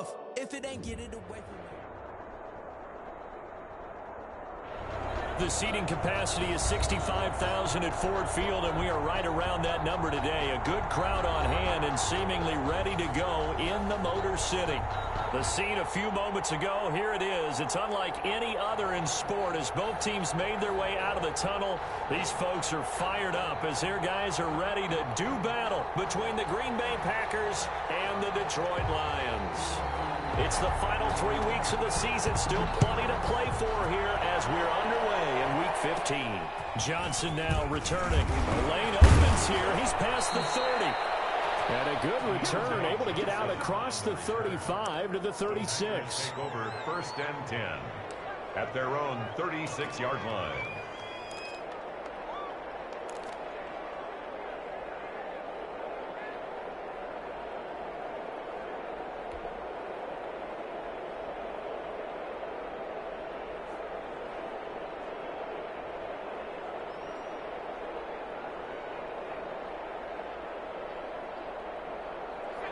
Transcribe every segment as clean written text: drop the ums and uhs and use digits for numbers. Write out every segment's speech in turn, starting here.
enough if it ain't getting away from them. The seating capacity is 65,000 at Ford Field, and we are right around that number today. A good crowd on hand and seemingly ready to go in the Motor City. The scene a few moments ago, here it is. It's unlike any other in sport as both teams made their way out of the tunnel. These folks are fired up as their guys are ready to do battle between the Green Bay Packers and the Detroit Lions. It's the final 3 weeks of the season. Still plenty to play for here as we're underway in Week 15. Johnson now returning. The lane opens here. He's past the 30. And a good return, able to get out across the 35 to the 36. Take over 1st and 10 at their own 36-yard line.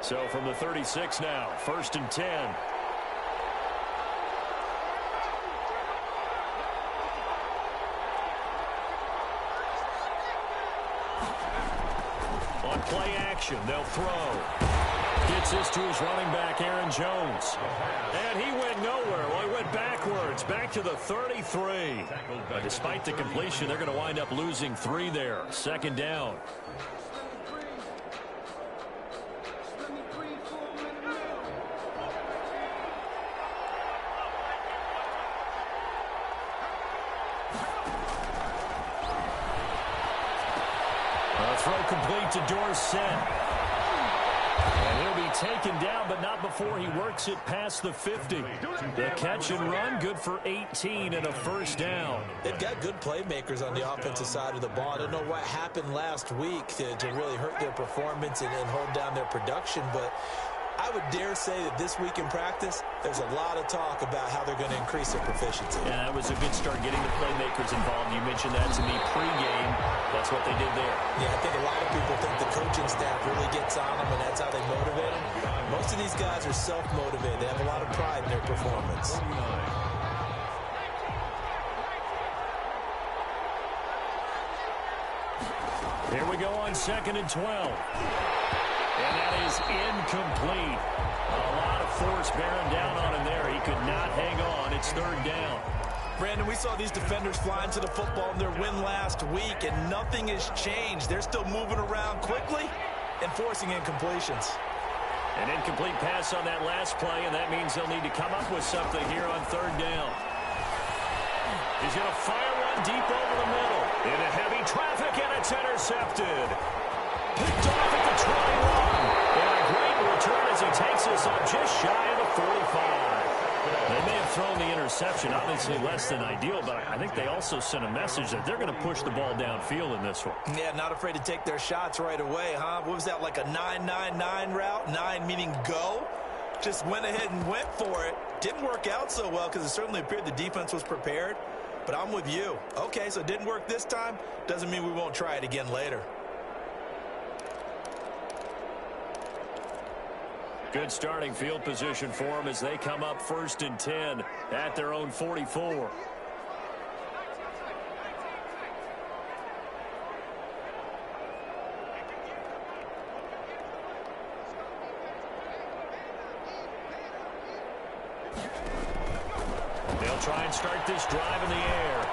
So from the 36 now, 1st and 10. On play action, they'll throw. Gets this to his running back, Aaron Jones. And he went nowhere. Well, he went backwards, back to the 33. Despite the completion, they're going to wind up losing 3 there. 2nd down. Throw complete to Dorsett. And he'll be taken down, but not before he works it past the 50. The catch and run, good for 18 and a 1st down. They've got good playmakers on the offensive side of the ball. I don't know what happened last week to really hurt their performance and hold down their production, but I would dare say that this week in practice, there's a lot of talk about how they're going to increase their proficiency. Yeah, that was a good start getting the playmakers involved. You mentioned that to me pregame. That's what they did there. Yeah, I think a lot of people think the coaching staff really gets on them, and that's how they motivate them. Most of these guys are self-motivated. They have a lot of pride in their performance. Here we go on 2nd and 12. And that is incomplete. A lot of force bearing down on him there. He could not hang on. It's 3rd down. Brandon, we saw these defenders fly into the football in their win last week, and nothing has changed. They're still moving around quickly and forcing incompletions. An incomplete pass on that last play, and that means they'll need to come up with something here on 3rd down. He's going to fire one deep over the middle. Into heavy traffic, and it's intercepted. Picked off at the 21. And a great return as he takes this up just shy of the 45. They may have thrown the interception, obviously less than ideal, but I think they also sent a message that they're going to push the ball downfield in this one. Yeah, not afraid to take their shots right away, huh? What was that, like a 9-9-9 route? 9 meaning go? Just went ahead and went for it. Didn't work out so well because it certainly appeared the defense was prepared, but I'm with you. Okay, so it didn't work this time. Doesn't mean we won't try it again later. Good starting field position for them as they come up 1st and 10 at their own 44. They'll try and start this drive in the air.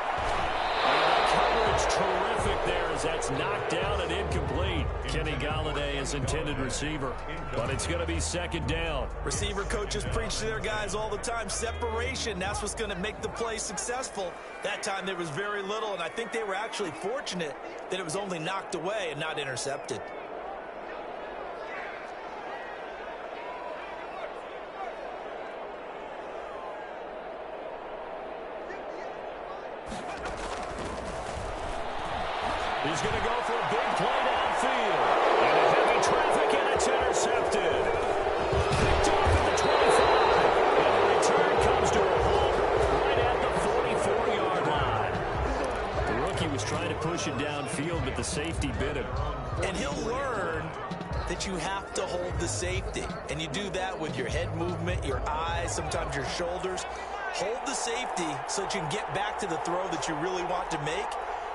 And the coverage terrific there as that's knocked down and incomplete. Kenny Golladay is intended receiver, but it's going to be 2nd down. Receiver coaches preach to their guys all the time. Separation, that's what's going to make the play successful. That time there was very little, and I think they were actually fortunate that it was only knocked away and not intercepted. He's going to go for a big play downfield. And a heavy traffic, and it's intercepted. Picked off at the 25. And the return comes to a halt right at the 44-yard line. The rookie was trying to push it downfield, but the safety bit him. And he'll learn that you have to hold the safety. And you do that with your head movement, your eyes, sometimes your shoulders. Hold the safety so that you can get back to the throw that you really want to make.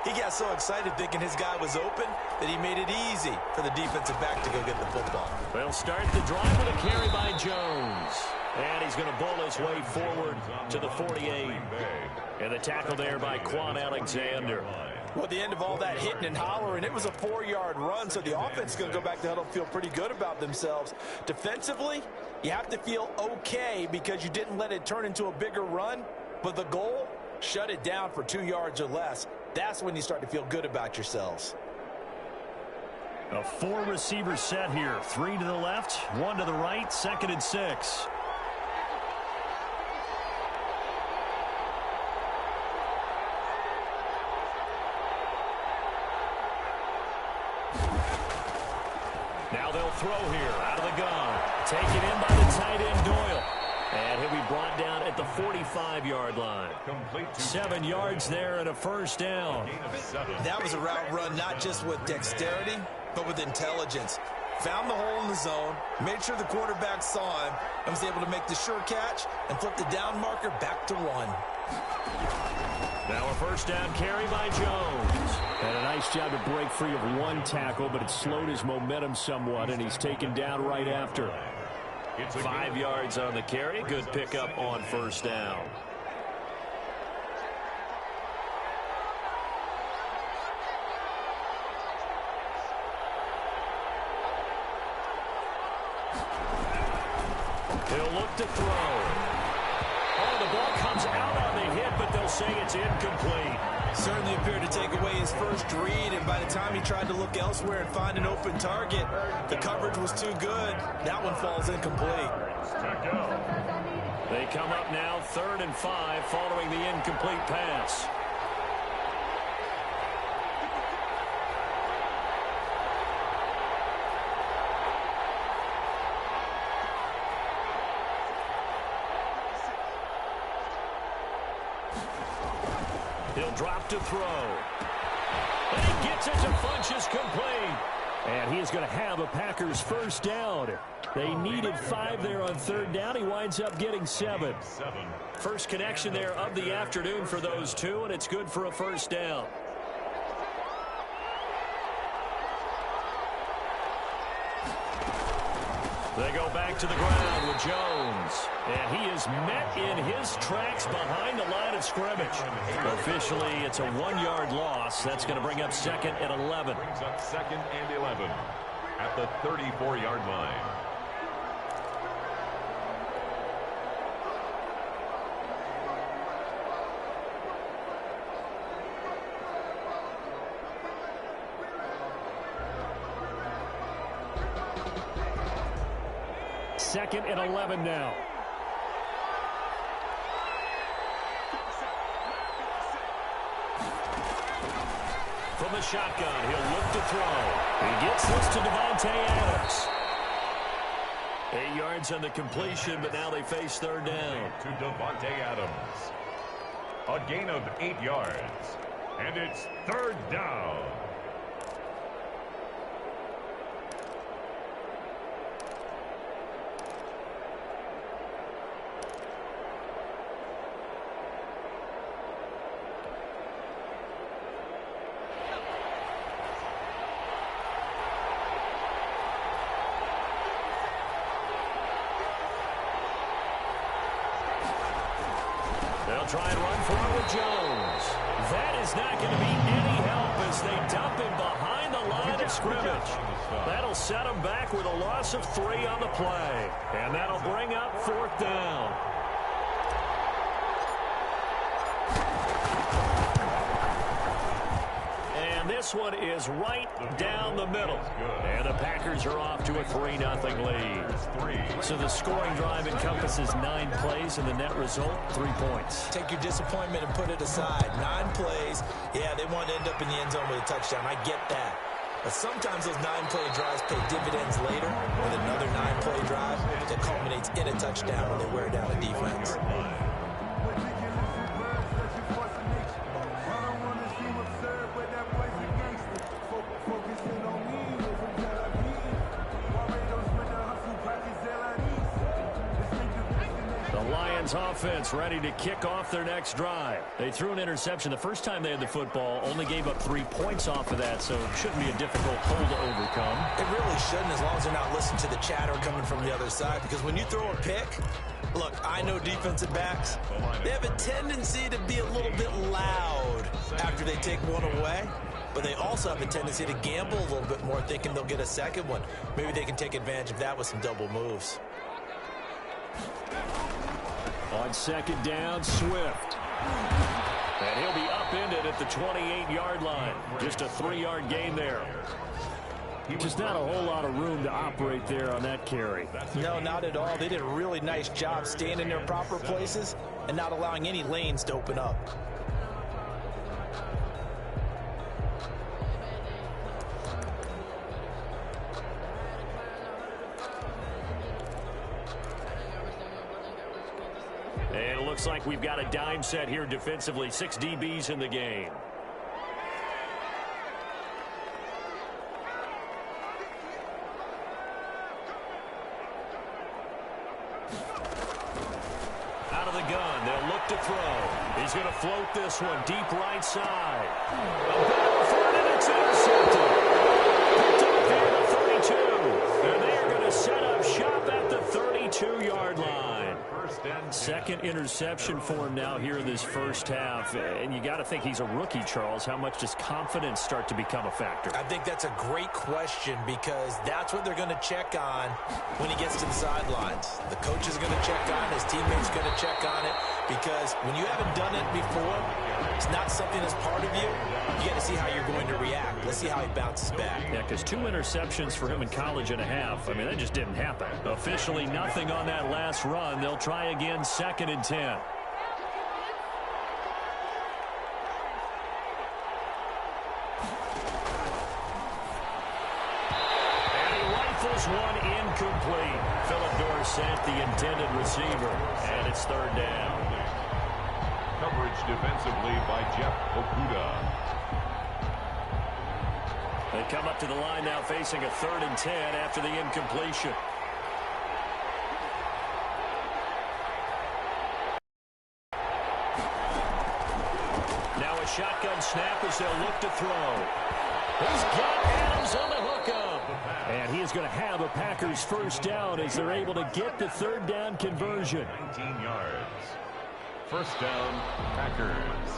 He got so excited thinking his guy was open that he made it easy for the defensive back to go get the football. They'll start the drive with a carry by Jones. And he's going to bowl his way forward to the 48. And the tackle there by Quan Alexander. Well, at the end of all that hitting and hollering, it was a 4-yard run, so the offense is going to go back to the huddle and feel pretty good about themselves. Defensively, you have to feel okay because you didn't let it turn into a bigger run, but the goal, shut it down for 2 yards or less. That's when you start to feel good about yourselves. A 4-receiver set here. 3 to the left, 1 to the right, 2nd and 6. Now they'll throw here out of the gun. Taken in by the tight end Doyle. And he'll be brought down at the 45-yard line. 7 yards there and a first down. That was a route run not just with dexterity, but with intelligence. Found the hole in the zone, made sure the quarterback saw him, and was able to make the sure catch and flip the down marker back to 1. Now a first down carry by Jones. Had a nice job to break free of 1 tackle, but it slowed his momentum somewhat, and he's taken down right after. 5 yards on the carry. Good pickup on first down. He'll look to throw. Oh, the ball comes out on the hit, but they'll say it's incomplete. Certainly appeared to take away his first read, and by the time he tried to look elsewhere and find an open target, the coverage was too good. That one falls incomplete. They come up now 3rd and 5 following the incomplete pass. He'll drop to throw. And he gets it to Funchess complete. And he is going to have a Packers first down. They needed 5 there on 3rd down. He winds up getting 7. First connection there of the afternoon for those two, and it's good for a first down. They go back to the ground with Jones. And he is met in his tracks behind the line of scrimmage. Officially, it's a 1-yard loss. That's going to bring up 2nd and 11. Brings up 2nd and 11 at the 34-yard line. Second and 11 now. From the shotgun, he'll look to throw. He gets this to Davante Adams. 8 yards on the completion, but now they face 3rd down. To Davante Adams. A gain of 8 yards. And it's 3rd down. Try and run for it with Jones. That is not going to be any help as they dump him behind the line of scrimmage. That'll set him back with a loss of 3 on the play. And that'll bring up 4th down. And this one is right down the middle. And the Packers are off to a 3-0 lead. So the scoring drive encompasses 9 plays, and the net result, 3 points. Take your disappointment and put it aside. 9 plays. Yeah, they want to end up in the end zone with a touchdown. I get that. But sometimes those 9-play drives pay dividends later with another 9-play drive that culminates in a touchdown when they wear down a defense. The Lions offense ready to kick off their next drive. They threw an interception the first time they had the football, only gave up 3 points off of that, so it shouldn't be a difficult hole to overcome. It really shouldn't, as long as they're not listening to the chatter coming from the other side, because when you throw a pick, look, I know defensive backs, they have a tendency to be a little bit loud after they take one away. But they also have a tendency to gamble a little bit more, thinking they'll get a second one. Maybe they can take advantage of that with some double moves. On second down, Swift. And he'll be upended at the 28-yard line. Just a 3-yard gain there. Just not a whole lot of room to operate there on that carry. No, not at all. They did a really nice job staying in their proper places and not allowing any lanes to open up. And it looks like we've got a dime set here defensively. 6 DBs in the game. Out of the gun, they'll look to throw. He's going to float this one deep right side. A battle for it, and it's intercepted. Picked up here at the 32. And they are going to set up shop at the 32-yard line. Second interception for him now here in this first half. And you got to think he's a rookie, Charles. How much does confidence start to become a factor? I think that's a great question, because that's what they're going to check on when he gets to the sidelines. The coach is going to check on it. His teammates going to check on it, because when you haven't done it before, it's not something that's part of you. You got to see how you're going to react. Let's see how he bounces back. Yeah, because 2 interceptions for him in college and a half. I mean, that just didn't happen. Officially nothing on that last run. They'll try again, 2nd and 10. And he rifles one incomplete. Philip Dorsett, the intended receiver. And it's 3rd down. Coverage defensively by Jeff Okudah. They come up to the line now facing a 3rd and 10 after the incompletion. Now a shotgun snap as they'll look to throw. He's got Adams on the hookup. And he is going to have a Packers first down as they're able to get the 3rd down conversion. 19 yards. First down, Packers.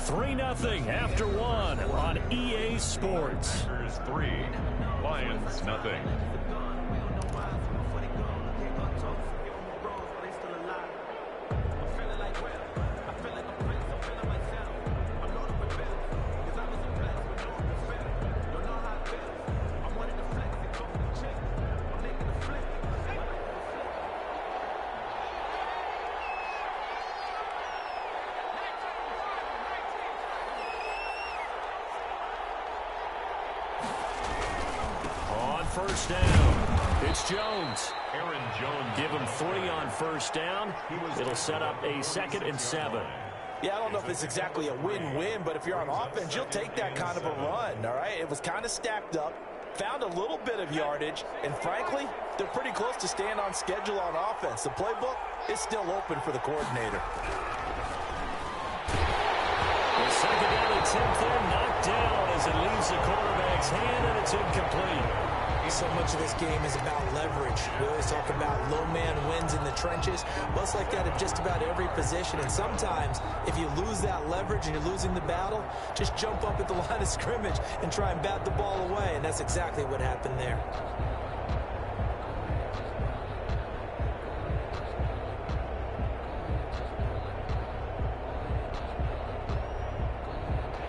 3-0 after 1 on EA Sports. Packers 3, Lions nothing. First down. It's Jones. Aaron Jones. Give him 3 on first down. It'll set up a 2nd and 7. Yeah, I don't know if it's exactly a win-win, but if you're on offense, you'll take that kind of a run, all right? It was kind of stacked up, found a little bit of yardage, and frankly, they're pretty close to staying on schedule on offense. The playbook is still open for the coordinator. The 2nd down attempt there knocked down as it leaves the quarterback's hand, and it's incomplete. So much of this game is about leverage. We always talk about low man wins in the trenches. Well, it's like that at just about every position. And sometimes, if you lose that leverage and you're losing the battle, just jump up at the line of scrimmage and try and bat the ball away. And that's exactly what happened there.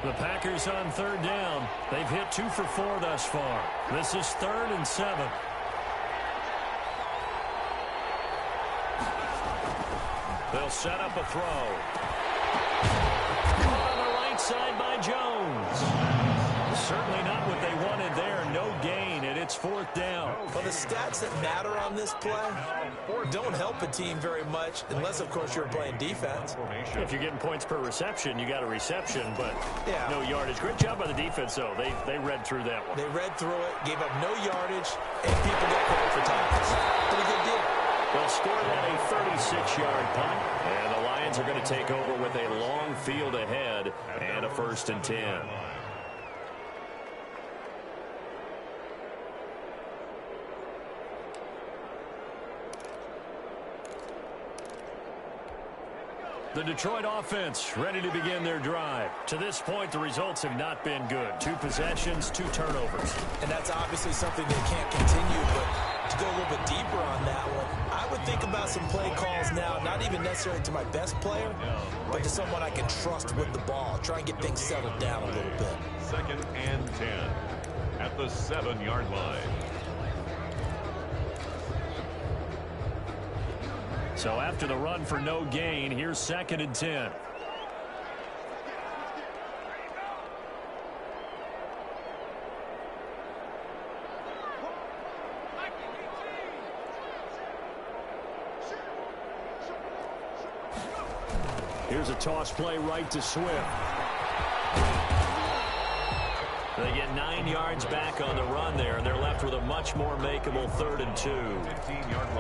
The Packers on 3rd down. They've hit 2 for 4 thus far. This is 3rd and 7. They'll set up a throw. Caught on the right side by Jones. Certainly not what they wanted there. No gain, and it's 4th down. Well, the stats that matter on this play don't help a team very much, unless, of course, you're playing defense. If you're getting points per reception, you got a reception, but yeah, no yardage. Great job by the defense, though. They read through that one. They read through it, gave up no yardage, and people got credit for tackles. Pretty good deal. They'll score that a 36-yard punt, and the Lions are going to take over with a long field ahead and a 1st and 10. The Detroit offense ready to begin their drive. To this point, the results have not been good. 2 possessions, 2 turnovers. And that's obviously something they can't continue, but to go a little bit deeper on that one, I would think about some play calls now, not even necessarily to my best player, but to someone I can trust with the ball. Try and get things settled down a little bit. 2nd and 10 at the 7-yard line. So after the run for no gain, here's 2nd and 10. Here's a toss play right to Swift. They get 9 yards back on the run there, and they're left with a much more makeable 3rd and 2.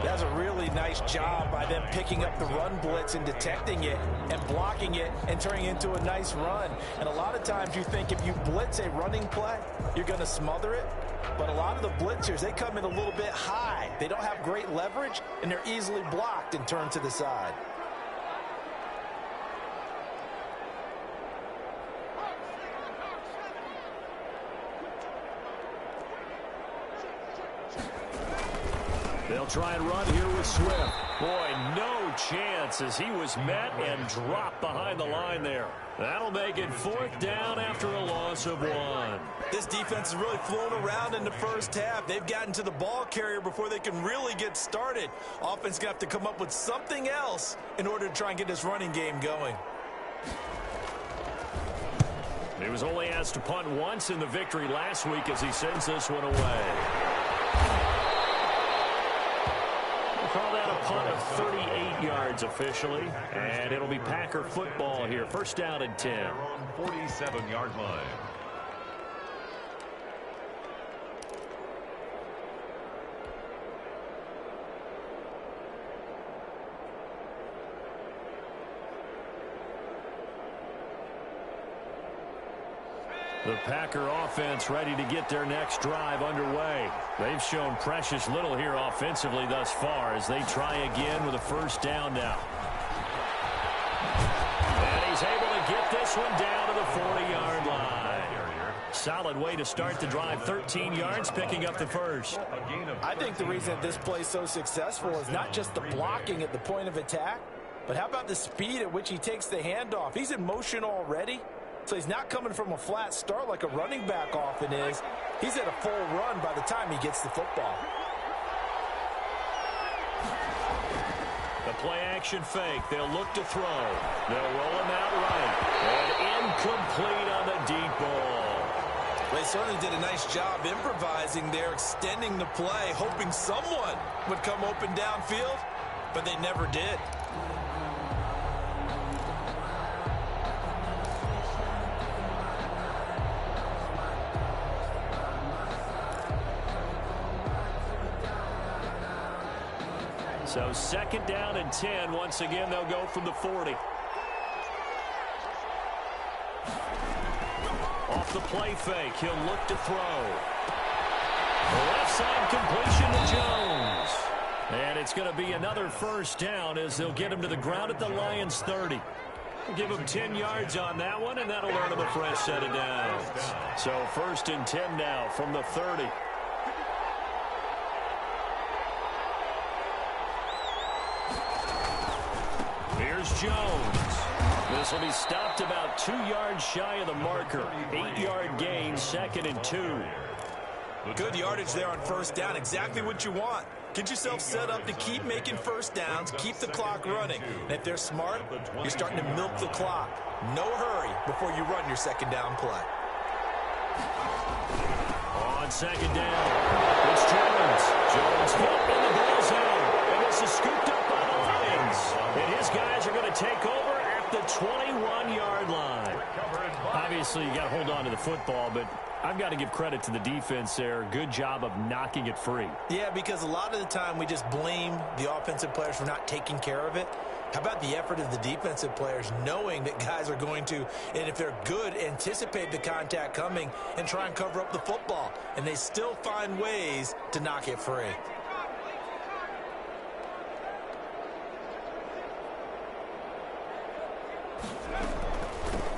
That's a really nice job by them picking up the run blitz and detecting it and blocking it and turning it into a nice run. And a lot of times you think if you blitz a running play, you're going to smother it. But a lot of the blitzers, they come in a little bit high. They don't have great leverage, and they're easily blocked and turned to the side. They'll try and run here with Swift. Boy, no chance as he was met and dropped behind the line there. That'll make it 4th down after a loss of 1. This defense has really flown around in the first half. They've gotten to the ball carrier before they can really get started. Offense going to have to come up with something else in order to try and get this running game going. He was only asked to punt once in the victory last week as he sends this one away. Call that a punt of 38 yards officially, and it'll be Packer football here. 1st down and 10. On 47-yard line. The Packer offense ready to get their next drive underway. They've shown precious little here offensively thus far as they try again with a 1st down now. And he's able to get this one down to the 40-yard line. Solid way to start the drive. 13 yards, picking up the 1st. I think the reason that this play is so successful is not just the blocking at the point of attack, but how about the speed at which he takes the handoff? He's in motion already. So he's not coming from a flat start like a running back often is. He's at a full run by the time he gets the football. The play-action fake. They'll look to throw. They'll roll him out right. And incomplete on the deep ball. They certainly did a nice job improvising there, extending the play, hoping someone would come open downfield, but they never did. So 2nd down and 10. Once again, they'll go from the 40. Off the play fake, he'll look to throw. The left side completion to Jones. And it's going to be another 1st down as they'll get him to the ground at the Lions 30. Give him 10 yards on that one, and that'll earn him a fresh set of downs. So 1st and 10 now from the 30. Here's Jones. This will be stopped about 2 yards shy of the marker. 8-yard gain, 2nd and 2. Good yardage there on 1st down. Exactly what you want. Get yourself set up to keep making 1st downs, keep the clock running. And if they're smart, you're starting to milk the clock. No hurry before you run your 2nd down play. On 2nd down, it's Jones. Jones hit in the goal zone. And this is scooped up by the Lions. And his guys are going to take over at the 21-yard line. Obviously, you got to hold on to the football, but I've got to give credit to the defense there. Good job of knocking it free. Yeah, because a lot of the time we just blame the offensive players for not taking care of it. How about the effort of the defensive players knowing that guys are going to, and if they're good, anticipate the contact coming and try and cover up the football. And they still find ways to knock it free.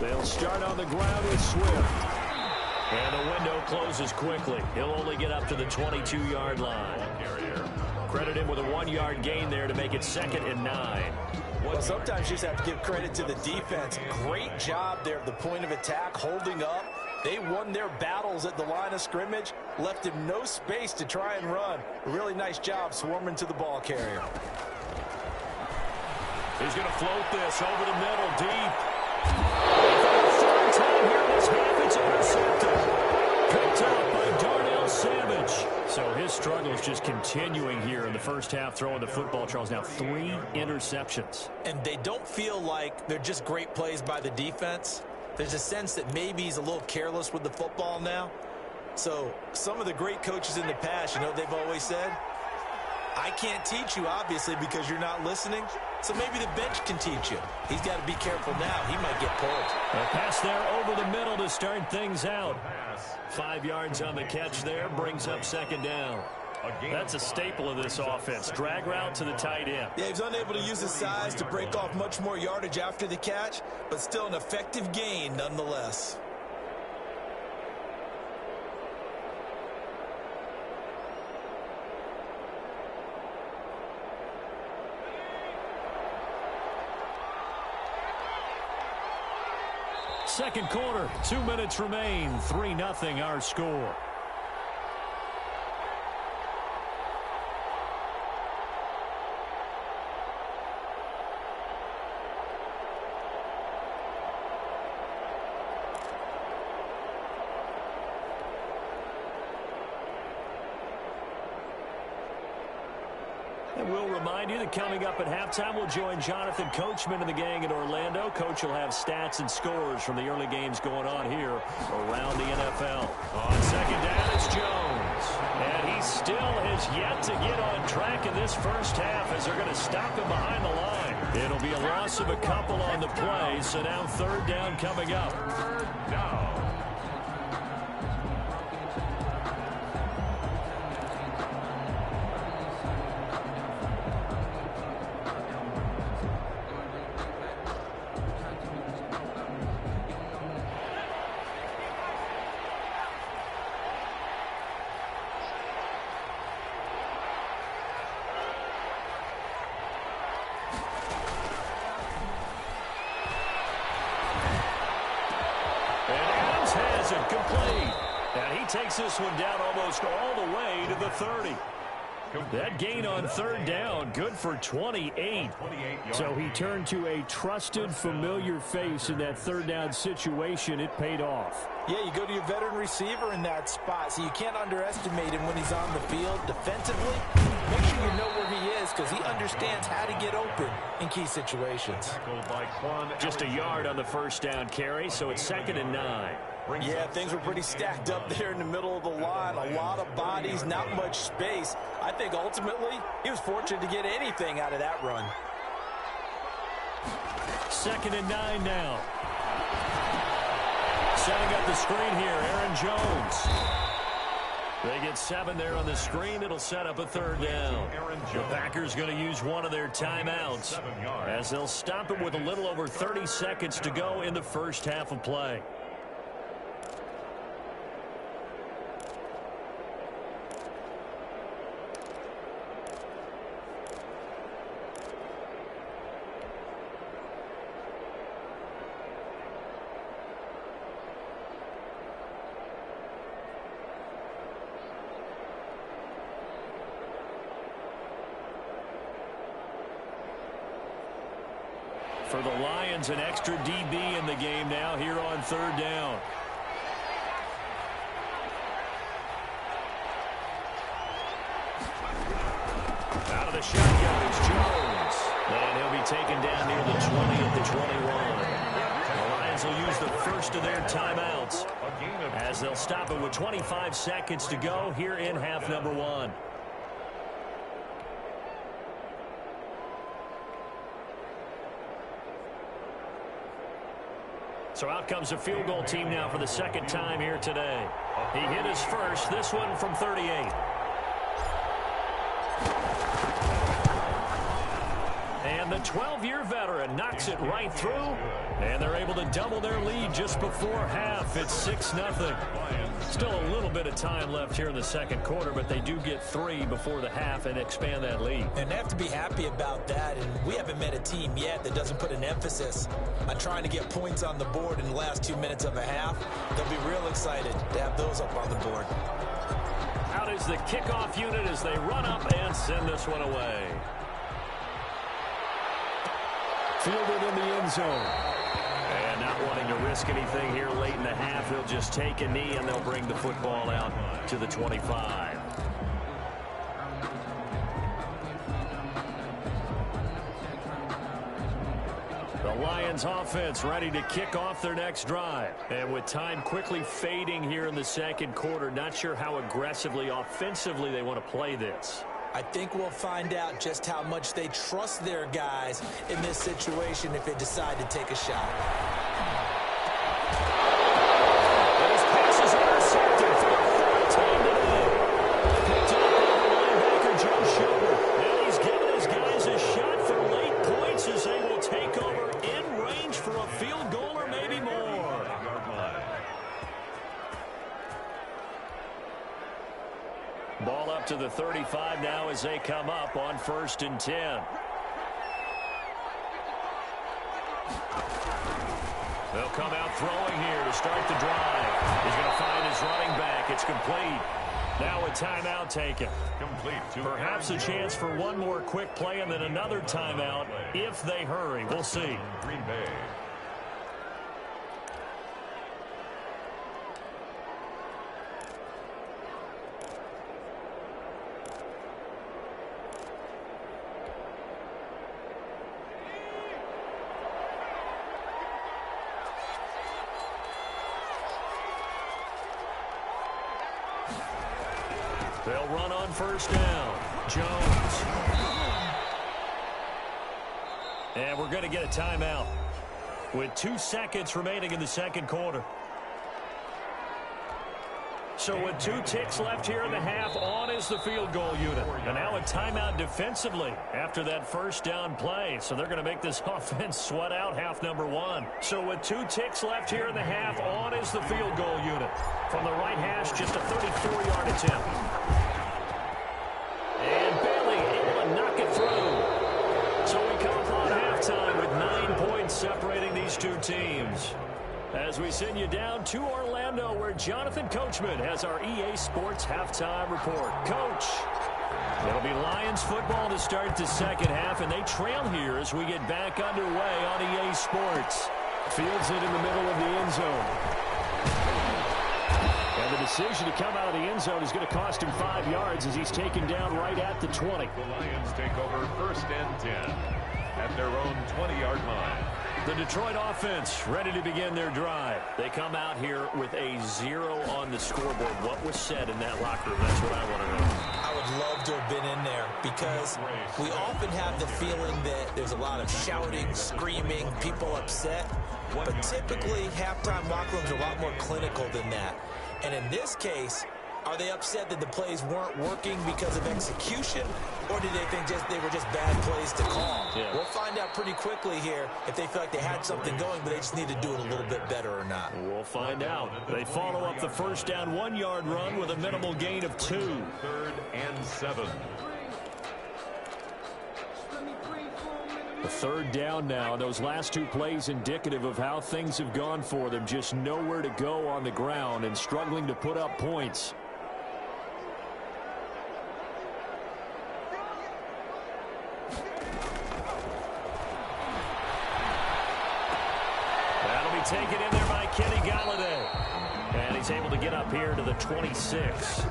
They'll start on the ground with Swift. And the window closes quickly. He'll only get up to the 22-yard line. Credit him with a 1-yard gain there to make it 2nd and 9. Well, sometimes you just have to give credit to the defense. Great job there at the point of attack, holding up. They won their battles at the line of scrimmage, left him no space to try and run. A really nice job swarming to the ball carrier. He's going to float this over the middle, deep. Third time here this half, it's intercepted. Picked up by Darnell Savage. So his struggle is just continuing here in the first half, throwing the football, Charles. Now 3 interceptions. And they don't feel like they're just great plays by the defense. There's a sense that maybe he's a little careless with the football now. So some of the great coaches in the past, you know, they've always said, I can't teach you, obviously, because you're not listening. So maybe the bench can teach you. He's got to be careful now. He might get pulled. A pass there over the middle to start things out. 5 yards on the catch there, brings up 2nd down. That's a staple of this offense. Drag route to the tight end. Yeah, he's unable to use his size to break off much more yardage after the catch, but still an effective gain nonetheless. Second quarter, 2 minutes remain. 3-0 our score. And we'll remind you that coming up at halftime, we'll join Jonathan Coachman and the gang in Orlando. Coach will have stats and scores from the early games going on here around the NFL. On second down, it's Jones. And he still has yet to get on track in this first half as they're going to stop him behind the line. It'll be a loss of a couple on the play, so now 3rd down coming up. 3rd down. Complete. And he takes this one down almost all the way to the 30. That gain on 3rd down, good for 28. So he turned to a trusted, familiar face in that 3rd down situation. It paid off. Yeah, you go to your veteran receiver in that spot, so you can't underestimate him when he's on the field defensively. Make sure you know where he is because he understands how to get open in key situations. Just a yard on the first down carry, so it's 2nd and 9. Yeah, things were pretty stacked up there in the middle of the line. A lot of bodies, not much space. I think ultimately he was fortunate to get anything out of that run. 2nd and 9 now. Setting up the screen here, Aaron Jones. They get 7 there on the screen. It'll set up a 3rd down. The Packers going to use one of their timeouts as they'll stop it with a little over 30 seconds to go in the first half of play. For the Lions, an extra DB in the game now here on 3rd down. Out of the shotgun is Jones. And he'll be taken down near the 20 at the 21. The Lions Lions will use the first of their timeouts as they'll stop it with 25 seconds to go here in half number 1. So out comes the field goal team now for the second time here today. He hit his first, this one from 38. And the 12-year veteran knocks it right through, and they're able to double their lead just before half. It's 6-0. Still a little bit of time left here in the second quarter, but they do get 3 before the half and expand that lead. And they have to be happy about that, and we haven't met a team yet that doesn't put an emphasis on trying to get points on the board in the last 2 minutes of a half. They'll be real excited to have those up on the board. Out is the kickoff unit as they run up and send this one away. Fielded in the end zone. And not wanting to risk anything here late in the half, he'll just take a knee and they'll bring the football out to the 25. The Lions offense ready to kick off their next drive. And with time quickly fading here in the second quarter, not sure how aggressively, offensively they want to play this. I think we'll find out just how much they trust their guys in this situation if they decide to take a shot. And his pass is intercepted for the third time today. Picked up by linebacker Joe Schobert. And he's giving his guys a shot for late points as they will take over in range for a field goal or maybe more. Ball up to the 35 now as they come up on 1st and 10. They'll come out throwing here to start the drive. He's going to find his running back. It's complete. Now a timeout taken. Complete. Perhaps a chance for one more quick play and then another timeout if they hurry. We'll see. Green Bay. They'll run on 1st down. Jones. And we're going to get a timeout with 2 seconds remaining in the second quarter. So with 2 ticks left here in the half, on is the field goal unit. And now a timeout defensively after that 1st down play. So they're going to make this offense sweat out half number 1. So with 2 ticks left here in the half, on is the field goal unit. From the right hash, just a 34-yard attempt. And Bailey able to knock it through. So we come up on halftime with 9 points separating these two teams. As we send you down to Orlando, where Jonathan Coachman has our EA Sports halftime report. Coach, it'll be Lions football to start the second half, and they trail here as we get back underway on EA Sports. Fields it in the middle of the end zone. And the decision to come out of the end zone is going to cost him 5 yards as he's taken down right at the 20. The Lions take over 1st and 10 at their own 20-yard line. The Detroit offense ready to begin their drive. They come out here with a 0 on the scoreboard. What was said in that locker room? That's what I want to know. I would love to have been in there because we often have the feeling that there's a lot of shouting, screaming, people upset. But typically, halftime locker rooms are a lot more clinical than that. And in this case, are they upset that the plays weren't working because of execution, or did they think they were just bad plays to call? Yeah. We'll find out pretty quickly here if they feel like they had something going, but they just need to do it a little bit better or not. We'll find out. They follow up the 1st down 1-yard run with a minimal gain of 2. 3rd and 7. The 3rd down now. Those last 2 plays indicative of how things have gone for them. Just nowhere to go on the ground and struggling to put up points. That'll be taken in there by Kenny Golladay. And he's able to get up here to the 26.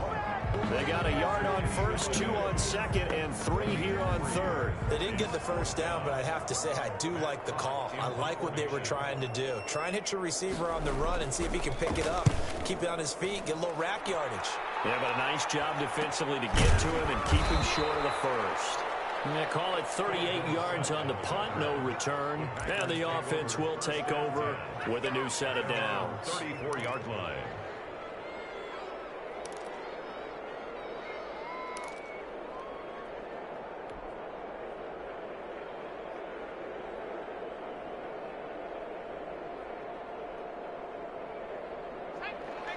They got a yard on first, 2 on second, and 3 here on third. They didn't get the first down, but I have to say I do like the call. I like what they were trying to do. Try and hit your receiver on the run and see if he can pick it up. Keep it on his feet, get a little rack yardage. Yeah, but a nice job defensively to get to him and keep him short of the first. And they call it 38 yards on the punt, no return. And the offense will take over with a new set of downs. 34-yard line.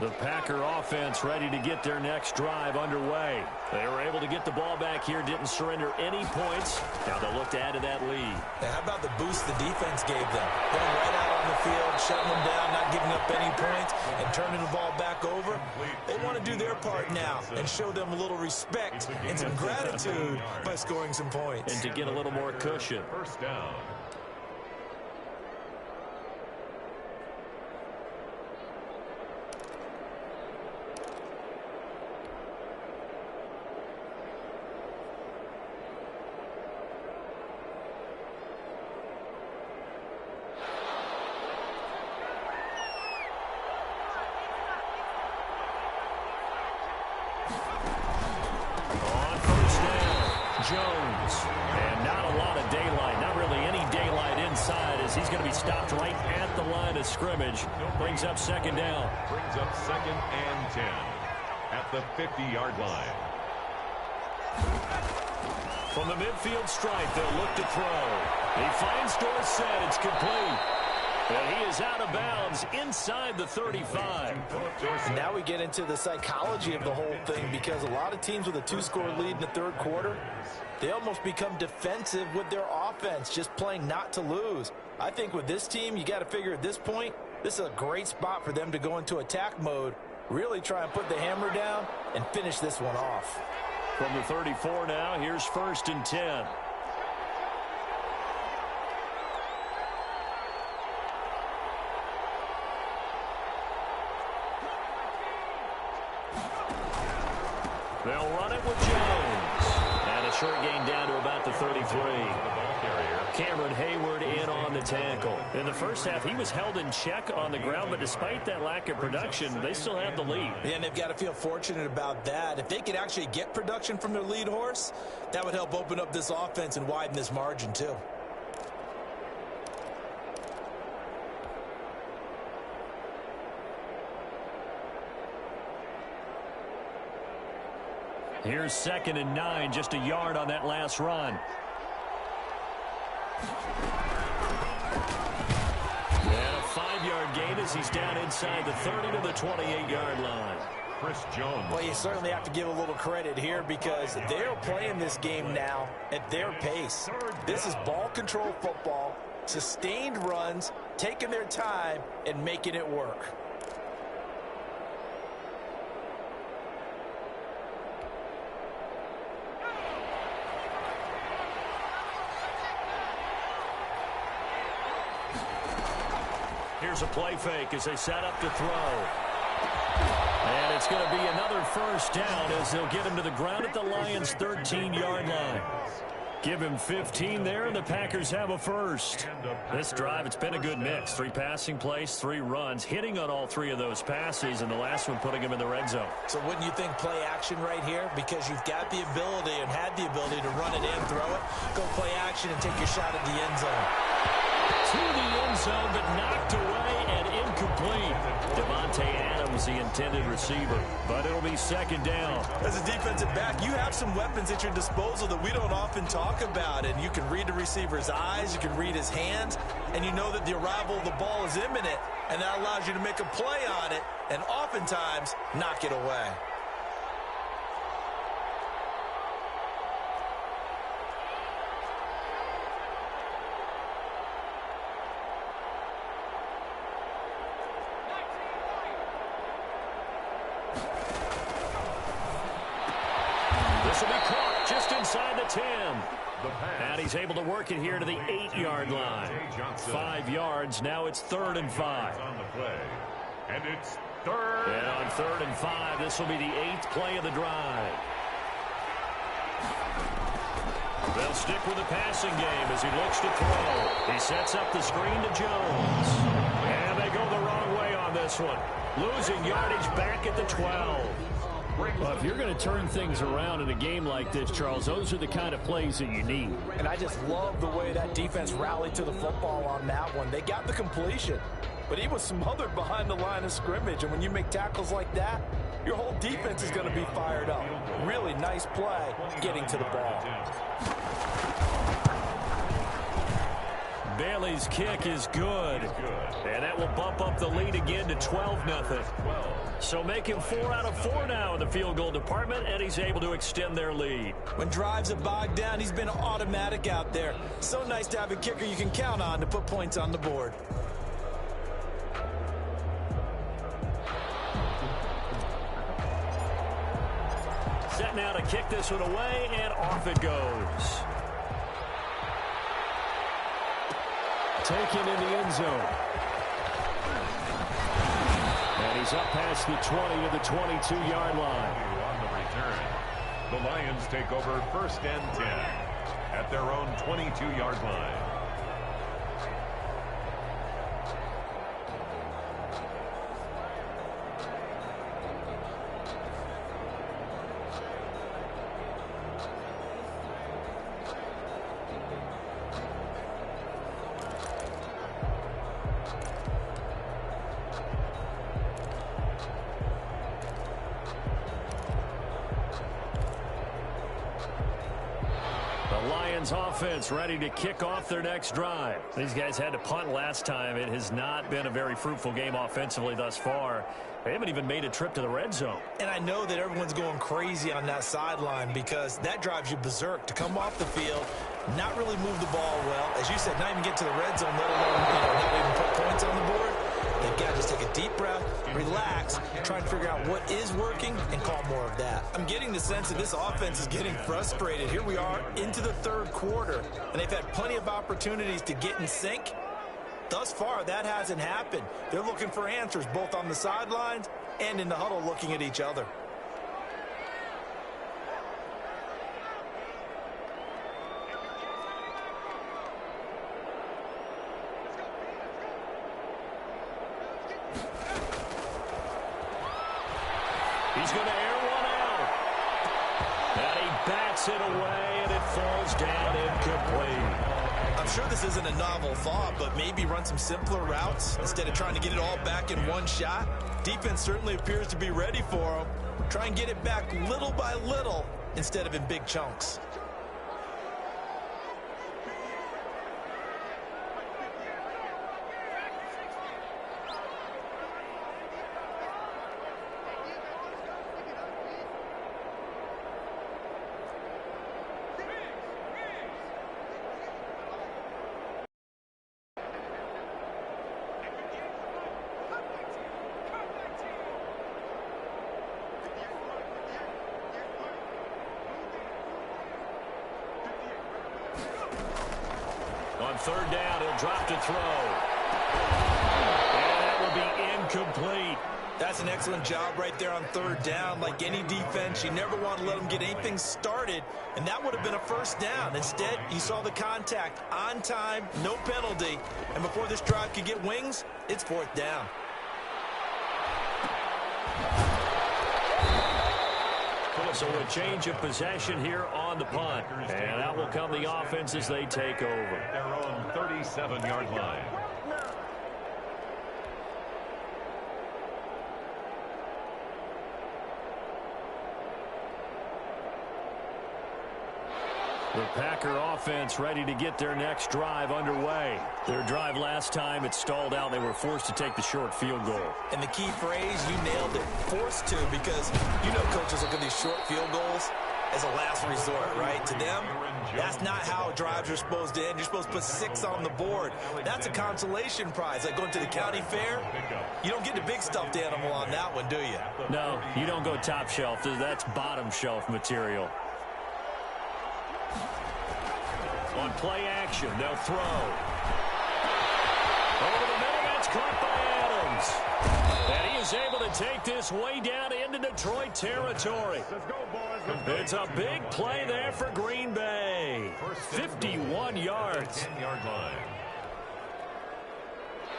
The Packer offense ready to get their next drive underway. They were able to get the ball back here, didn't surrender any points. Now they'll look to add to that lead. Now, how about the boost the defense gave them? Going right out on the field, shutting them down, not giving up any points, and turning the ball back over. They want to do their part now and show them a little respect and some gratitude by scoring some points. And to get a little more cushion. First down. Jones. And not a lot of daylight, not really any daylight inside as he's going to be stopped right at the line of scrimmage. Brings up second down. Brings up second and 10 at the 50-yard line. From the midfield stripe, they'll look to throw. He finds Dorsett. It's complete. And he is out of bounds inside the 35. And now we get into the psychology of the whole thing, because a lot of teams with a 2-score lead in the third quarter, they almost become defensive with their offense, just playing not to lose. I think with this team, you got to figure at this point, this is a great spot for them to go into attack mode, really try and put the hammer down and finish this one off. From the 34 now, here's first and 10. They'll run it with Jones. And a short gain down to about the 33. Cameron Hayward in on the tackle. In the first half, he was held in check on the ground, but despite that lack of production, they still have the lead. Yeah, and they've got to feel fortunate about that. If they could actually get production from their lead horse, that would help open up this offense and widen this margin too. Here's second and 9, just a yard on that last run. And a 5-yard gain as he's down inside the 30 to the 28-yard line. Chris Jones. Well, you certainly have to give a little credit here because they're playing this game now at their pace. This is ball control football, sustained runs, taking their time, and making it work. Here's a play fake as they set up to throw. And it's going to be another first down as they'll get him to the ground at the Lions' 13-yard line. Give him 15 there, and the Packers have a first. This drive, it's been a good mix. 3 passing plays, 3 runs, hitting on all 3 of those passes, and the last one putting him in the red zone. So wouldn't you think play action right here? Because you've got the ability and had the ability to run it in, throw it, go play action, and take your shot at the end zone. To the end zone, but knocked away and incomplete. Devontae Adams, the intended receiver, but it'll be second down. As a defensive back, you have some weapons at your disposal that we don't often talk about, and you can read the receiver's eyes, you can read his hands, and you know that the arrival of the ball is imminent, and that allows you to make a play on it, and oftentimes knock it away. Inside the 10. And he's able to work it here to the 8-yard line. 5 yards. Now it's 3rd and 5. On the play. And it's third. And on 3rd and 5, this will be the 8th play of the drive. They'll stick with the passing game as he looks to throw. He sets up the screen to Jones. And they go the wrong way on this one. Losing yardage back at the 12. Well, if you're going to turn things around in a game like this, Charles, those are the kind of plays that you need. And I just love the way that defense rallied to the football on that one. They got the completion, but he was smothered behind the line of scrimmage. And when you make tackles like that, your whole defense is going to be fired up. Really nice play getting to the ball. Bailey's kick is good. And that will bump up the lead again to 12-0. So make him 4 out of 4 now in the field goal department, and he's able to extend their lead. When drives are bogged down, he's been automatic out there. So nice to have a kicker you can count on to put points on the board. Set now to kick this one away, and off it goes. Taken in the end zone. And he's up past the 20 to the 22-yard line. On the return, the Lions take over 1st and 10 at their own 22-yard line. Offense ready to kick off their next drive. These guys had to punt last time. It has not been a very fruitful game offensively thus far. They haven't even made a trip to the red zone. And I know that everyone's going crazy on that sideline because that drives you berserk to come off the field, not really move the ball well. As you said, not even get to the red zone, let alone not even put points on the board. They've got to just take a deep breath, relax, try and figure out what is working, and call more of that. I'm getting the sense that this offense is getting frustrated. Here we are into the 3rd quarter, and they've had plenty of opportunities to get in sync. Thus far, that hasn't happened. They're looking for answers both on the sidelines and in the huddle looking at each other. He's going to air one out. And he bats it away, and it falls down incomplete. I'm sure this isn't a novel thought, but maybe run some simpler routes instead of trying to get it all back in one shot. Defense certainly appears to be ready for him. Try and get it back little by little instead of in big chunks. On 3rd down, he'll drop to throw. And that will be incomplete. That's an excellent job right there on 3rd down. Like any defense, you never want to let them get anything started, and that would have been a 1st down. Instead, he saw the contact on time, no penalty, and before this drive could get wings, it's 4th down. So a change of possession here on the punt. And out will come the offense as they take over. Their own 37-yard line. The Packer offense ready to get their next drive underway. Their drive last time, it stalled out. They were forced to take the short field goal. And the key phrase, you nailed it, forced to, because coaches look at these short field goals as a last resort, right? To them, that's not how drives are supposed to end. You're supposed to put 6 on the board. That's a consolation prize, like going to the county fair. You don't get the big stuffed animal on that one, do you? No, you don't go top shelf. That's bottom shelf material. On play action, they'll throw. Over the middle, that's caught by Jones. And he is able to take this way down into Detroit territory. It's a big play there for Green Bay. 51 yards. 10-yard line.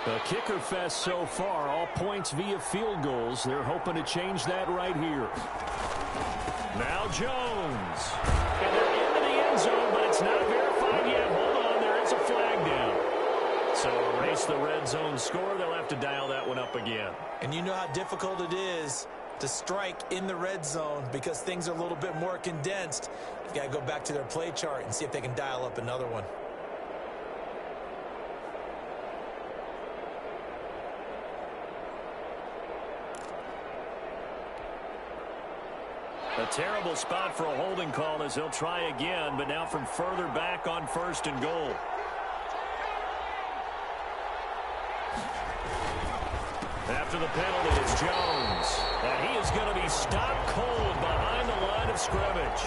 The kicker fest so far, all points via field goals. They're hoping to change that right here. Now Jones. And they're into the end zone, but it's not verified yet. Hold on, there is a flag down. So erase the red zone score. They'll have to dial that one up again. And you know how difficult it is to strike in the red zone because things are a little bit more condensed. You've got to go back to their play chart and see if they can dial up another one. A terrible spot for a holding call as they'll try again, but now from further back on 1st and goal. After the penalty, it's Jones. And he is going to be stopped cold behind the line of scrimmage.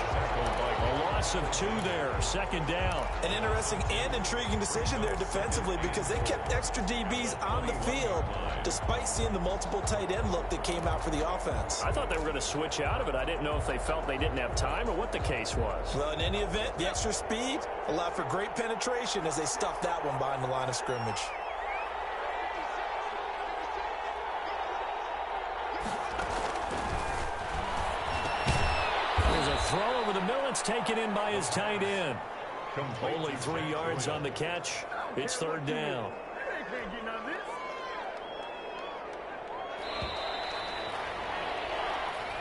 A loss of 2 there, 2nd down. An interesting and intriguing decision there defensively because they kept extra DBs on the field despite seeing the multiple tight end look that came out for the offense. I thought they were going to switch out of it. I didn't know if they felt they didn't have time or what the case was. Well, in any event, the extra speed allowed for great penetration as they stuffed that one behind the line of scrimmage. Throw over the middle. It's taken in by his tight end. Only 3 yards on the catch. It's 3rd down.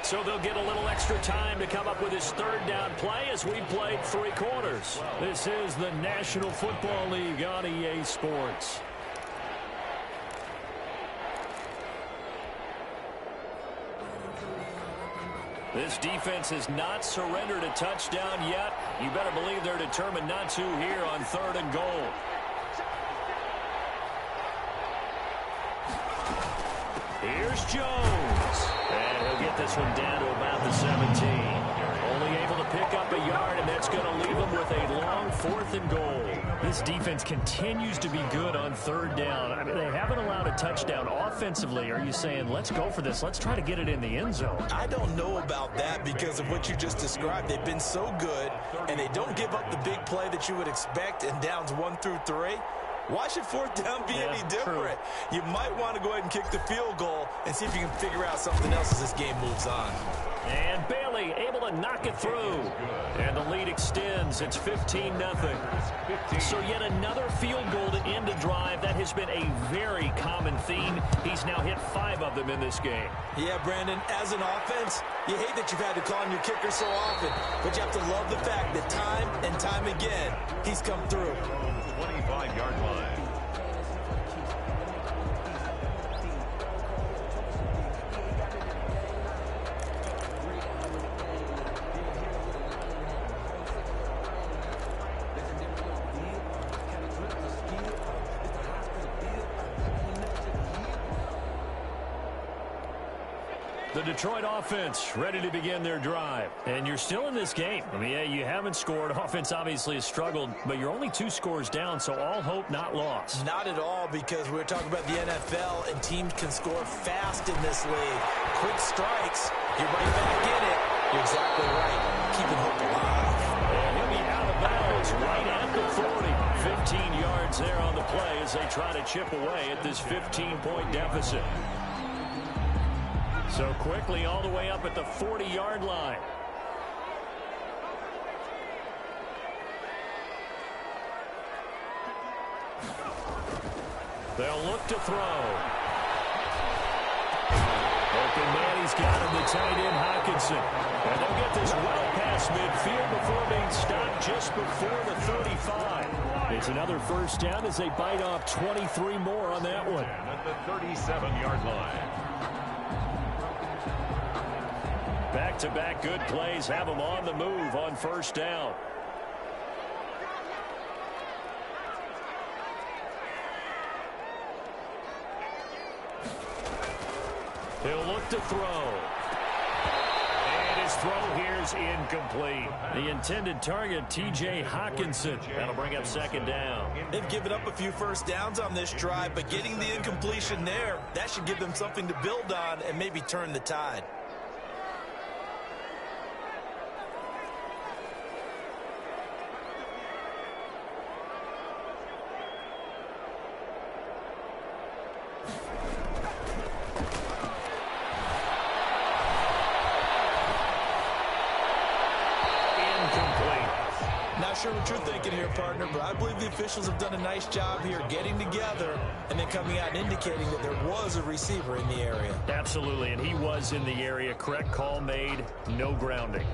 So they'll get a little extra time to come up with his 3rd down play as we played 3 quarters. This is the National Football League on EA Sports. This defense has not surrendered a touchdown yet. You better believe they're determined not to here on 3rd and goal. Here's Jones. And he'll get this one down to about the 17. Only able to pick up a yard, and that's going to leave him with a long 4th and goal. This defense continues to be good on 3rd down. I mean, they haven't allowed a touchdown offensively. Are you saying, let's go for this? Let's try to get it in the end zone. I don't know about that because of what you just described. They've been so good, and they don't give up the big play that you would expect in downs 1 through 3. Why should 4th down be any different? True. You might want to go ahead and kick the field goal and see if you can figure out something else as this game moves on. And Bailey able to knock it through. And the lead extends. It's 15-0. So yet another field goal to end a drive. That has been a very common theme. He's now hit 5 of them in this game. Yeah, Brandon, as an offense, you hate that you've had to call on your kicker so often, but you have to love the fact that time and time again, he's come through. 25-yard line. The Detroit offense ready to begin their drive. And you're still in this game. I mean, yeah, you haven't scored. Offense obviously has struggled, but you're only 2 scores down, so all hope not lost. Not at all, because we're talking about the NFL, and teams can score fast in this league. Quick strikes, you're right back in it. You're exactly right. Keeping hope alive. And he'll be out of bounds right at the 40. 15 yards there on the play as they try to chip away at this 15-point deficit. So quickly all the way up at the 40-yard line. They'll look to throw. Open man, he's got him, the tight end Hockenson. And they'll get this well past midfield before being stopped just before the 35. It's another 1st down as they bite off 23 more on that one. At the 37-yard line. Back-to-back good plays have them on the move on 1st down. He'll look to throw. And his throw here's incomplete. The intended target, T.J. Hockenson. That'll bring up second down. They've given up a few first downs on this drive, but getting the incompletion there, that should give them something to build on and maybe turn the tide. Not sure what you're thinking here, partner, but I believe the officials have done a nice job here getting together and then coming out and indicating that there was a receiver in the area. Absolutely, and he was in the area. Correct call made, no grounding.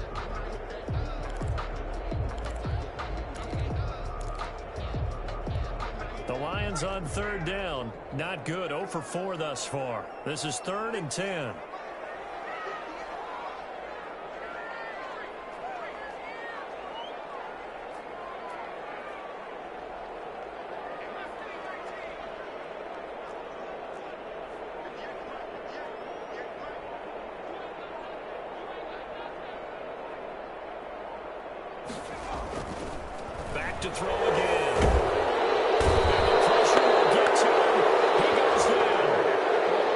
The Lions on third down. Not good. 0 for 4 thus far. This is 3rd and 10. Back to throw again. And the pressure will get to him. He goes down.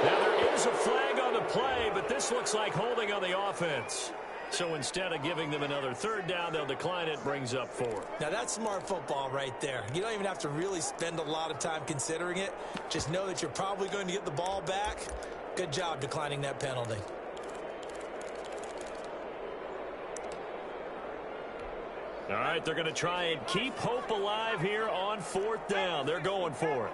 Now there is a flag on the play, but this looks like holding on the offense. So instead of giving them another third down, they'll decline it, brings up 4. Now that's smart football right there. You don't even have to really spend a lot of time considering it. Just know that you're probably going to get the ball back. Good job declining that penalty. All right, they're going to try and keep hope alive here on 4th down. They're going for it.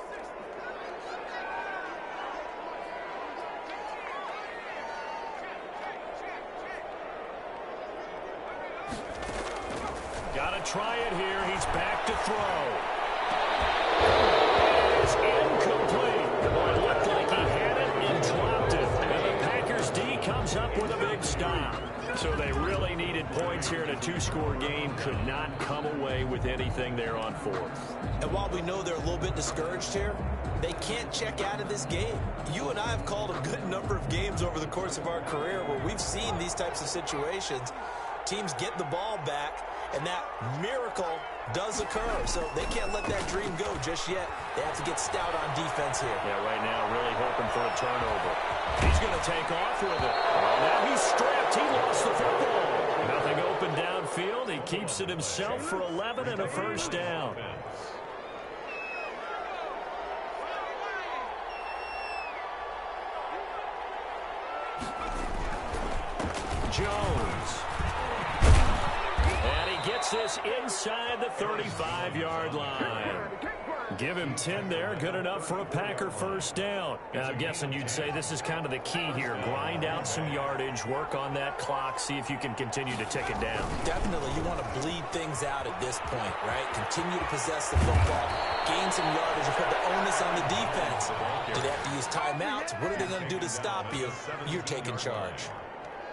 Got to try it here. He's back to throw. It's incomplete. Boy, it looked like he had it and dropped it. And the Packers D comes up with a big stop. So they really needed points here in a 2-score game. Could not come away with anything there on 4th. And while we know they're a little bit discouraged here, they can't check out of this game. You and I have called a good number of games over the course of our career where we've seen these types of situations. Teams get the ball back, and that miracle does occur. So they can't let that dream go just yet. They have to get stout on defense here. Yeah, right now really hoping for a turnover. He's going to take off with it. Well, now he's stripped. He lost the football. Nothing open downfield. He keeps it himself for 11 and a first down. Jones. And he gets this inside the 35-yard line. Give him 10 there. Good enough for a Packer first down. Now, I'm guessing you'd say this is kind of the key here. Grind out some yardage, work on that clock, see if you can continue to tick it down. Definitely, you want to bleed things out at this point, right? Continue to possess the football, gain some yardage, and put the onus on the defense. Do they have to use timeouts? What are they going to do to stop you? You're taking charge.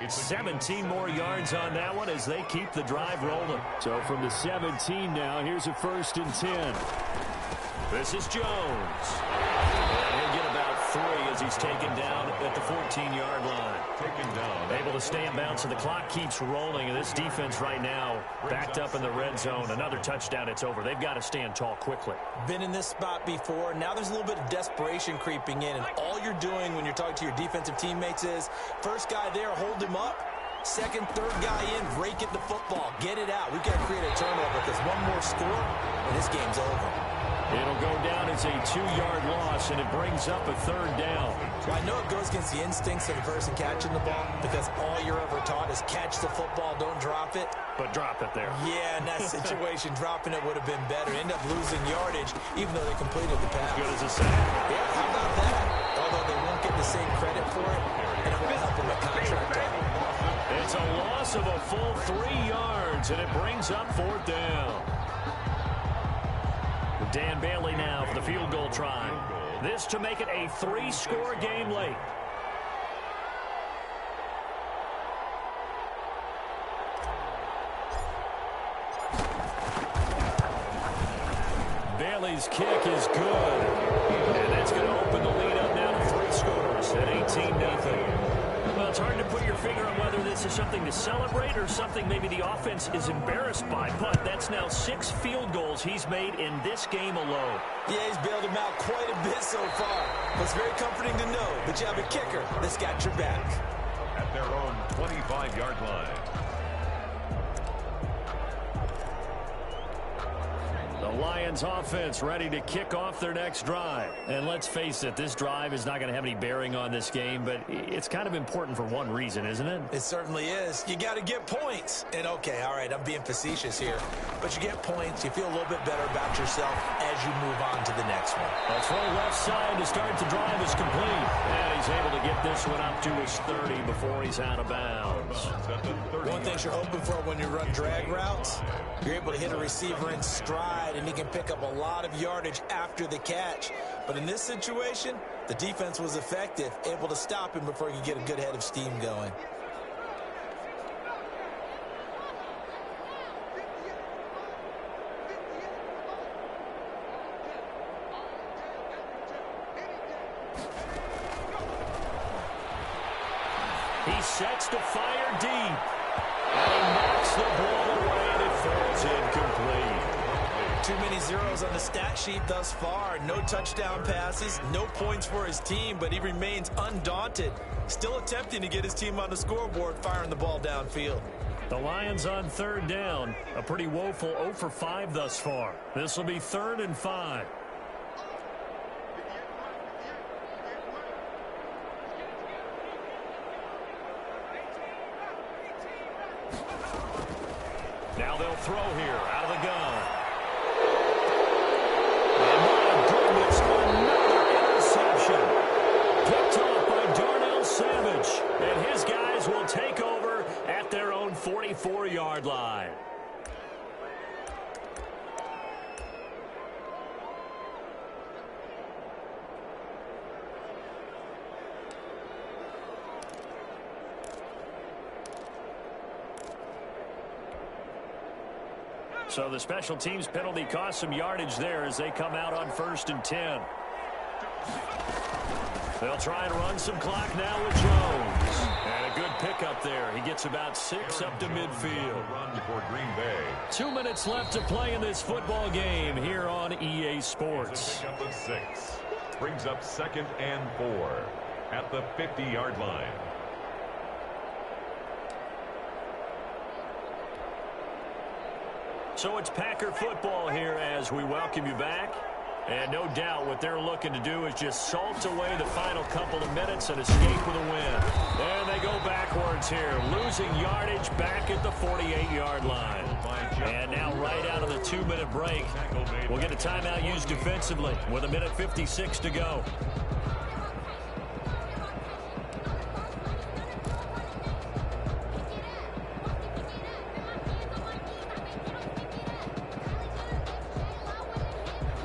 17 more yards on that one as they keep the drive rolling. So from the 17 now, here's a 1st and 10. This is Jones. And he'll get about 3 as he's taken down at the 14-yard line. Taken down. Able to stay in bounds, so the clock keeps rolling. And this defense right now backed up in the red zone. Another touchdown, it's over. They've got to stand tall quickly. Been in this spot before. Now there's a little bit of desperation creeping in. And all you're doing when you're talking to your defensive teammates is, first guy there, hold him up. Second, third guy in, rake at the football. Get it out. We've got to create a turnover because one more score, and this game's over. It'll go down as a 2-yard loss, and it brings up a 3rd down. Well, I know it goes against the instincts of the person catching the ball because all you're ever taught is catch the football, don't drop it. But drop it there. Yeah, in that situation, dropping it would have been better. End up losing yardage, even though they completed the pass. Good as a sack. Yeah, how about that? Although they won't get the same credit for it, and it will help them with contract talk. It's a loss of a full 3 yards, and it brings up 4th down. Dan Bailey now for the field goal try. This to make it a 3-score game late. Bailey's kick is good. And that's going to open the lead up now to 3 scores at 18-0. Well, it's hard to put your finger on whether this is something to celebrate or something maybe the offense is embarrassed by. But that's now 6 field goals he's made in this game alone. Yeah, he's bailed them out quite a bit so far. But it's very comforting to know that you have a kicker that's got your back. At their own 25-yard line. The Lions offense ready to kick off their next drive. And let's face it, this drive is not going to have any bearing on this game, but it's kind of important for one reason, isn't it? It certainly is. You got to get points. And okay, all right, I'm being facetious here. But you get points, you feel a little bit better about yourself as you move on to the next one. A throw left side to start the drive is complete. And he's able to get this one up to his 30 before he's out of bounds. One thing you're hoping for when you run drag routes, you're able to hit a receiver in stride, and he can pick up a lot of yardage after the catch. But in this situation, the defense was effective, able to stop him before he could get a good head of steam going. He sets to fire deep. And he knocks the ball away, and it falls incomplete. Too many zeros on the stat sheet thus far. No touchdown passes, no points for his team, but he remains undaunted. Still attempting to get his team on the scoreboard, firing the ball downfield. The Lions on 3rd down. A pretty woeful 0 for 5 thus far. This will be 3rd and 5. Now they'll throw here out of the gun. And my goodness, another interception. Picked off by Darnell Savage. And his guys will take over at their own 44-yard line. So the special teams penalty cost some yardage there as they come out on 1st and 10. They'll try and run some clock now with Jones. And a good pickup there. He gets about 6 up to midfield. Run for Green Bay. 2 minutes left to play in this football game here on EA Sports. Pickup of 6. Brings up 2nd and 4 at the 50-yard line. So it's Packer football here as we welcome you back. And no doubt what they're looking to do is just salt away the final couple of minutes and escape with a win. And they go backwards here, losing yardage back at the 48-yard line. And now right out of the 2-minute break, we'll get a timeout used defensively with 1:56 to go.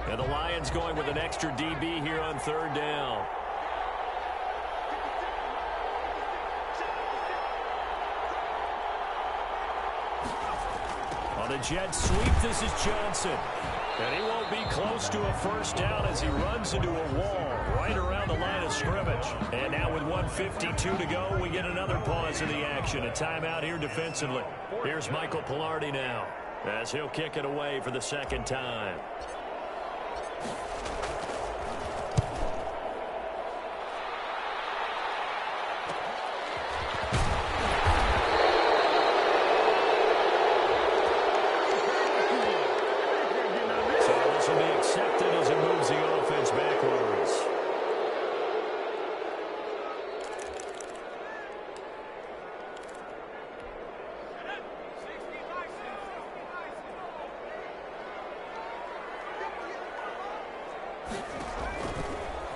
And the Lions going with an extra DB here on 3rd down. On the jet sweep, this is Johnson. And he won't be close to a 1st down as he runs into a wall right around the line of scrimmage. And now with 1:52 to go, we get another pause in the action. A timeout here defensively. Here's Michael Pilardi now as he'll kick it away for the 2nd time.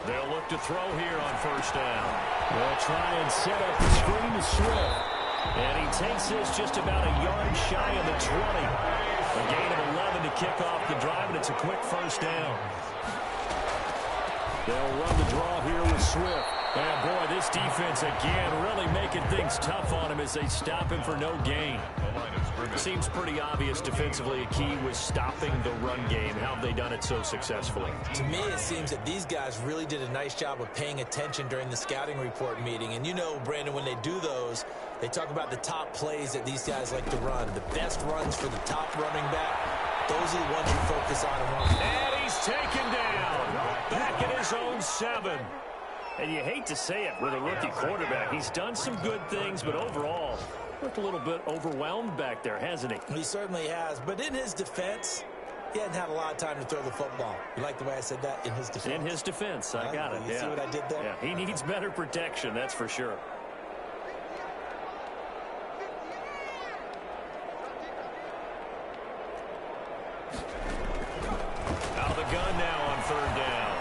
They'll look to throw here on 1st down. They'll try and set up the screen to Swift. And he takes this just about a yard shy of the 20. A gain of 11 to kick off the drive, and it's a quick 1st down. They'll run the draw here with Swift. And boy, this defense again really making things tough on him as they stop him for no gain. The line of scrimmage Seems pretty obvious defensively. A key was stopping the run game. How have they done it so successfully? To me, it seems that these guys really did a nice job of paying attention during the scouting report meeting. And you know, Brandon, when they do those, they talk about the top plays that these guys like to run. The best runs for the top running back, those are the ones you focus on. And he's taken down. Back at his own 7. And you hate to say it with a rookie quarterback. He's done some good things, but overall, looked a little bit overwhelmed back there, hasn't he? He certainly has. But in his defense, he hadn't had a lot of time to throw the football. You like the way I said that? In his defense. In his defense. I got it. You see what I did there? Yeah, he needs better protection, that's for sure. Out of the gun now on 3rd down.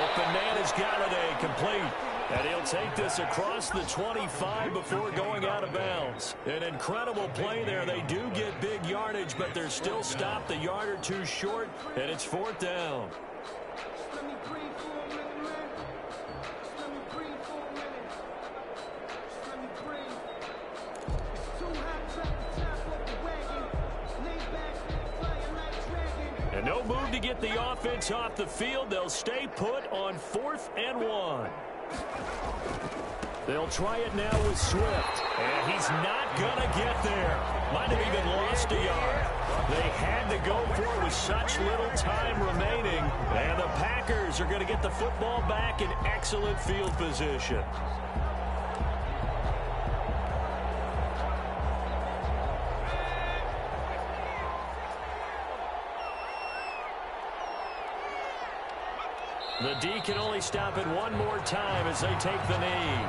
Open man is Galladay, complete. And he'll take this across the 25 before going out of bounds. An incredible play there. They do get big yardage, but they're still stopped a yard or two short, and it's 4th down. And no move to get the offense off the field. They'll stay put on 4th and 1. They'll try it now with Swift. And he's not going to get there. Might have even lost a yard. They had to go for it with such little time remaining. And the Packers are going to get the football back in excellent field position. The D can only stop it one more time as they take the knee.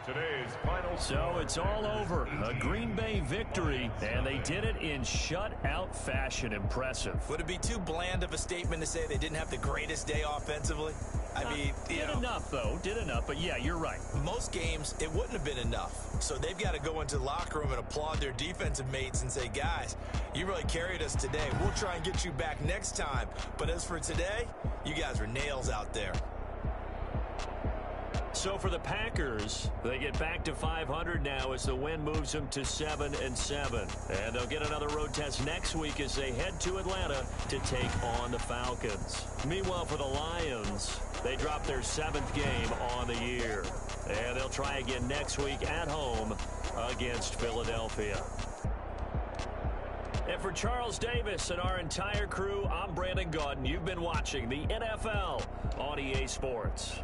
Today's final. So it's all over. A Green Bay victory, and they did it in shutout fashion. Impressive. Would it be too bland of a statement to say they didn't have the greatest day offensively? I mean, did enough, though. Did enough, but yeah, you're right. Most games, it wouldn't have been enough. So they've got to go into the locker room and applaud their defensive mates and say, guys, you really carried us today. We'll try and get you back next time. But as for today, you guys are nails out there. So for the Packers, they get back to 500 now as the win moves them to 7-7. And they'll get another road test next week as they head to Atlanta to take on the Falcons. Meanwhile, for the Lions, they drop their 7th game on the year. And they'll try again next week at home against Philadelphia. And for Charles Davis and our entire crew, I'm Brandon Gaudin. You've been watching the NFL on EA Sports.